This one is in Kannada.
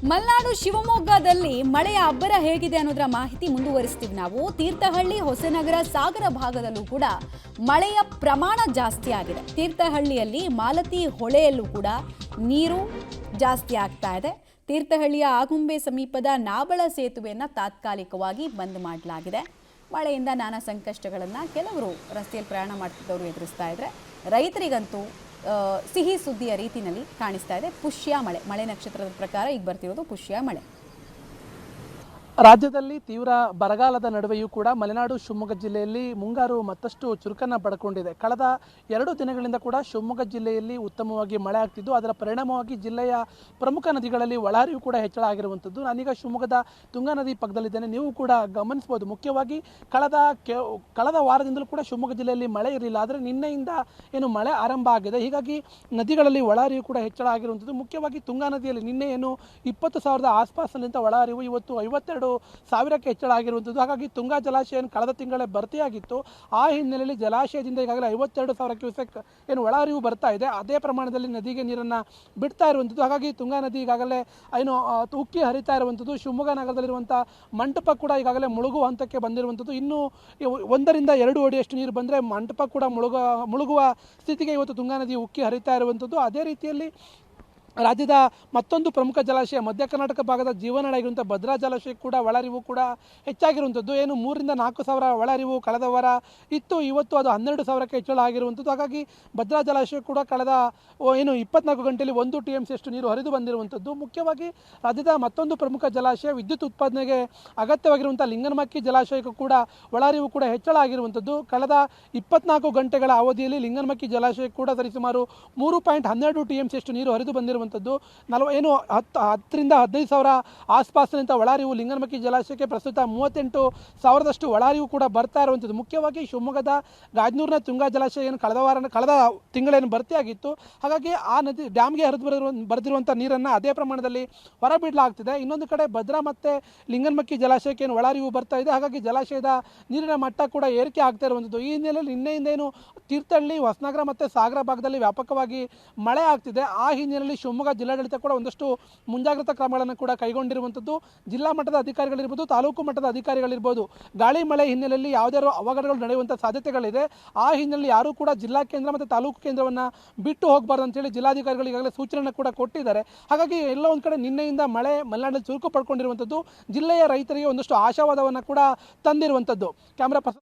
ಮಲೆನಾಡು ಶಿವಮೊಗ್ಗದಲ್ಲಿ ಮಳೆಯ ಅಬ್ಬರ ಹೇಗಿದೆ ಅನ್ನೋದರ ಮಾಹಿತಿ ಮುಂದುವರಿಸ್ತೀವಿ ನಾವು. ತೀರ್ಥಹಳ್ಳಿ, ಹೊಸನಗರ, ಸಾಗರ ಭಾಗದಲ್ಲೂ ಕೂಡ ಮಳೆಯ ಪ್ರಮಾಣ ಜಾಸ್ತಿ ಆಗಿದೆ. ತೀರ್ಥಹಳ್ಳಿಯಲ್ಲಿ ಮಾಲತಿ ಹೊಳೆಯಲ್ಲೂ ಕೂಡ ನೀರು ಜಾಸ್ತಿ ಆಗ್ತಾ ಇದೆ. ತೀರ್ಥಹಳ್ಳಿಯ ಆಗುಂಬೆ ಸಮೀಪದ ನಾಬಳ ಸೇತುವೆಯನ್ನು ತಾತ್ಕಾಲಿಕವಾಗಿ ಬಂದ್ ಮಾಡಲಾಗಿದೆ. ಮಳೆಯಿಂದ ನಾನಾ ಸಂಕಷ್ಟಗಳನ್ನು ಕೆಲವರು ರಸ್ತೆಯಲ್ಲಿ ಪ್ರಯಾಣ ಮಾಡ್ತಿದ್ದವರು ಎದುರಿಸ್ತಾ ಇದ್ರೆ, ರೈತರಿಗಂತೂ ಸಿಹಿ ಸುದ್ದಿಯ ರೀತಿಯಲ್ಲಿ ಕಾಣಿಸ್ತಾ ಇದೆ. ಪುಷ್ಯ ಮಳೆ ನಕ್ಷತ್ರದ ಪ್ರಕಾರ ಈಗ ಬರ್ತಿರೋದು ಪುಷ್ಯ ಮಳೆ. ರಾಜ್ಯದಲ್ಲಿ ತೀವ್ರ ಬರಗಾಲದ ನಡುವೆಯೂ ಕೂಡ ಮಲೆನಾಡು ಶಿವಮೊಗ್ಗ ಜಿಲ್ಲೆಯಲ್ಲಿ ಮುಂಗಾರು ಮತ್ತಷ್ಟು ಚುರುಕನ್ನು ಪಡ್ಕೊಂಡಿದೆ. ಕಳೆದ 2 ದಿನಗಳಿಂದ ಕೂಡ ಶಿವಮೊಗ್ಗ ಜಿಲ್ಲೆಯಲ್ಲಿ ಉತ್ತಮವಾಗಿ ಮಳೆ ಆಗ್ತಿದ್ದು, ಅದರ ಪರಿಣಾಮವಾಗಿ ಜಿಲ್ಲೆಯ ಪ್ರಮುಖ ನದಿಗಳಲ್ಲಿ ಒಳಹರಿವು ಕೂಡ ಹೆಚ್ಚಳ ಆಗಿರುವಂಥದ್ದು. ನಾನೀಗ ಶಿವಮೊಗ್ಗದ ತುಂಗಾ ನದಿ ಪಕ್ಕದಲ್ಲಿದ್ದೇನೆ. ನೀವು ಕೂಡ ಗಮನಿಸಬಹುದು, ಮುಖ್ಯವಾಗಿ ಕಳೆದ ವಾರದಿಂದಲೂ ಕೂಡ ಶಿವಮೊಗ್ಗ ಜಿಲ್ಲೆಯಲ್ಲಿ ಮಳೆ ಇರಲಿಲ್ಲ. ಆದರೆ ನಿನ್ನೆಯಿಂದ ಏನು ಮಳೆ ಆರಂಭ ಆಗಿದೆ, ಹೀಗಾಗಿ ನದಿಗಳಲ್ಲಿ ಒಳಹರಿವು ಕೂಡ ಹೆಚ್ಚಳ ಆಗಿರುವಂಥದ್ದು. ಮುಖ್ಯವಾಗಿ ತುಂಗಾ ನದಿಯಲ್ಲಿ ನಿನ್ನೆ ಏನು 20,000 ಆಸ್ಪಾಸಿನಿಂದ ಒಳಹರಿವು ಇವತ್ತು 52,000ಕ್ಕೆ ಹೆಚ್ಚಳ ಆಗಿರುವಂಥದ್ದು. ಹಾಗಾಗಿ ತುಂಗಾ ಜಲಾಶಯ ಕಳೆದ ತಿಂಗಳೇ ಭರ್ತಿಯಾಗಿತ್ತು. ಆ ಹಿನ್ನೆಲೆಯಲ್ಲಿ ಜಲಾಶಯದಿಂದ ಈಗಾಗಲೇ 52,000 ಕ್ಯೂಸೆಕ್ ಏನು ಒಳಹರಿವು ಬರ್ತಾ ಇದೆ, ಅದೇ ಪ್ರಮಾಣದಲ್ಲಿ ನದಿಗೆ ನೀರನ್ನು ಬಿಡ್ತಾ ಇರುವಂಥದ್ದು. ಹಾಗಾಗಿ ತುಂಗಾ ನದಿ ಈಗಾಗಲೇ ಏನು ಉಕ್ಕಿ ಹರಿತಾ ಇರುವಂಥದ್ದು. ಶಿವಮೊಗ್ಗ ನಗರದಲ್ಲಿರುವಂಥ ಮಂಟಪ ಕೂಡ ಈಗಾಗಲೇ ಮುಳುಗುವ ಹಂತಕ್ಕೆ ಬಂದಿರುವಂಥದ್ದು. ಇನ್ನೂ 1 ರಿಂದ 2 ಅಡಿಯಷ್ಟು ನೀರು ಬಂದರೆ ಮಂಟಪ ಕೂಡ ಮುಳುಗುವ ಸ್ಥಿತಿಗೆ ಇವತ್ತು ತುಂಗಾ ನದಿ ಉಕ್ಕಿ ಹರಿತಾ ಇರುವಂಥದ್ದು. ಅದೇ ರೀತಿಯಲ್ಲಿ ರಾಜ್ಯದ ಮತ್ತೊಂದು ಪ್ರಮುಖ ಜಲಾಶಯ ಮಧ್ಯ ಕರ್ನಾಟಕ ಭಾಗದ ಜೀವನಾಡಿ ಆಗಿರುವಂಥ ಭದ್ರಾ ಜಲಾಶಯ ಕೂಡ ಒಳಹರಿವು ಕೂಡ ಹೆಚ್ಚಾಗಿರುವಂಥದ್ದು. ಏನು 3 ರಿಂದ 4,000 ಒಳಹರಿವು ಕಳೆದ ವಾರ ಇತ್ತು, ಇವತ್ತು ಅದು 12,000ಕ್ಕೆ ಹೆಚ್ಚಳ ಆಗಿರುವಂಥದ್ದು. ಹಾಗಾಗಿ ಭದ್ರಾ ಜಲಾಶಯ ಕೂಡ ಕಳೆದ 24 ಗಂಟೆಯಲ್ಲಿ 1 TMC ಅಷ್ಟು ನೀರು ಹರಿದು ಬಂದಿರುವಂಥದ್ದು. ಮುಖ್ಯವಾಗಿ ರಾಜ್ಯದ ಮತ್ತೊಂದು ಪ್ರಮುಖ ಜಲಾಶಯ ವಿದ್ಯುತ್ ಉತ್ಪಾದನೆಗೆ ಅಗತ್ಯವಾಗಿರುವಂಥ ಲಿಂಗನಮಕ್ಕಿ ಜಲಾಶಯಕ್ಕೂ ಕೂಡ ಒಳಹರಿವು ಕೂಡ ಹೆಚ್ಚಳ ಆಗಿರುವಂಥದ್ದು. ಕಳೆದ 24 ಗಂಟೆಗಳ ಅವಧಿಯಲ್ಲಿ ಲಿಂಗನಮಕ್ಕಿ ಜಲಾಶಯ ಕೂಡ ಸರಿಸುಮಾರು 3.12 TMC ಅಷ್ಟು ನೀರು ಹರಿದು ಬಂದಿರುವಂಥದ್ದು. 10 ರಿಂದ 15,000 ಆಸ್ಪಾಸಿನಿಂದ ಒಳಹರಿವು ಲಿಂಗನಮಕ್ಕಿ ಜಲಾಶಯಕ್ಕೆ ಪ್ರಸ್ತುತ 38,000ದಷ್ಟು ಒಳಹರಿವು ಕೂಡ ಬರ್ತಾ ಇರುವಂಥದ್ದು. ಮುಖ್ಯವಾಗಿ ಶಿವಮೊಗ್ಗದ ಗಾಜನೂರಿನ ತುಂಗಾ ಜಲಾಶಯ ಏನು ಕಳೆದ ತಿಂಗಳೇನು ಭರ್ತಿಯಾಗಿತ್ತು, ಹಾಗಾಗಿ ಆ ನದಿ ಡ್ಯಾಮ್ಗೆ ಬರೆದಿರುವಂಥ ನೀರನ್ನು ಅದೇ ಪ್ರಮಾಣದಲ್ಲಿ ಹೊರಬಿಡಲಾಗ್ತಿದೆ. ಇನ್ನೊಂದು ಕಡೆ ಭದ್ರಾ ಮತ್ತು ಲಿಂಗನಮಕ್ಕಿ ಜಲಾಶಯಕ್ಕೆ ಏನು ಒಳಹರಿವು ಬರ್ತಾ ಇದೆ, ಹಾಗಾಗಿ ಜಲಾಶಯದ ನೀರಿನ ಮಟ್ಟ ಕೂಡ ಏರಿಕೆ ಆಗ್ತಾ ಇರುವಂಥದ್ದು. ಈ ಹಿನ್ನೆಲೆಯಲ್ಲಿ ನಿನ್ನೆಯಿಂದ ಏನು ತೀರ್ಥಹಳ್ಳಿ, ಹೊಸನಗರ ಮತ್ತು ಸಾಗರ ಭಾಗದಲ್ಲಿ ವ್ಯಾಪಕವಾಗಿ ಮಳೆ ಆಗ್ತಿದೆ. ಆ ಹಿನ್ನೆಲೆಯಲ್ಲಿ ಶಿವಮೊಗ್ಗ ಜಿಲ್ಲಾಡಳಿತ ಕೂಡ ಒಂದಷ್ಟು ಮುಂಜಾಗ್ರತಾ ಕ್ರಮಗಳನ್ನು ಕೂಡ ಕೈಗೊಂಡಿರುವಂಥದ್ದು. ಜಿಲ್ಲಾ ಮಟ್ಟದ ಅಧಿಕಾರಿಗಳಿರ್ಬೋದು, ತಾಲೂಕು ಮಟ್ಟದ ಅಧಿಕಾರಿಗಳಿರ್ಬೋದು, ಗಾಳಿ ಮಳೆ ಹಿನ್ನೆಲೆಯಲ್ಲಿ ಯಾವುದಾದ್ರು ಅವಘಡಗಳು ನಡೆಯುವಂಥ ಸಾಧ್ಯತೆಗಳಿದೆ. ಆ ಹಿನ್ನೆಲೆಯಲ್ಲಿ ಯಾರೂ ಕೂಡ ಜಿಲ್ಲಾ ಕೇಂದ್ರ ಮತ್ತು ತಾಲೂಕು ಕೇಂದ್ರವನ್ನು ಬಿಟ್ಟು ಹೋಗಬಾರ್ದು ಅಂತೇಳಿ ಜಿಲ್ಲಾಧಿಕಾರಿಗಳು ಈಗಾಗಲೇ ಸೂಚನೆಯನ್ನು ಕೂಡ ಕೊಟ್ಟಿದ್ದಾರೆ. ಹಾಗಾಗಿ ಎಲ್ಲ ಒಂದು ಕಡೆ ನಿನ್ನೆಯಿಂದ ಮಳೆ ಮಲೆನಾಡಿನಲ್ಲಿ ಚುರುಕು ಪಡ್ಕೊಂಡಿರುವಂಥದ್ದು ಜಿಲ್ಲೆಯ ರೈತರಿಗೆ ಒಂದಷ್ಟು ಆಶಾವಾದವನ್ನು ಕೂಡ ತಂದಿರುವಂಥದ್ದು. ಕ್ಯಾಮ್ರಾ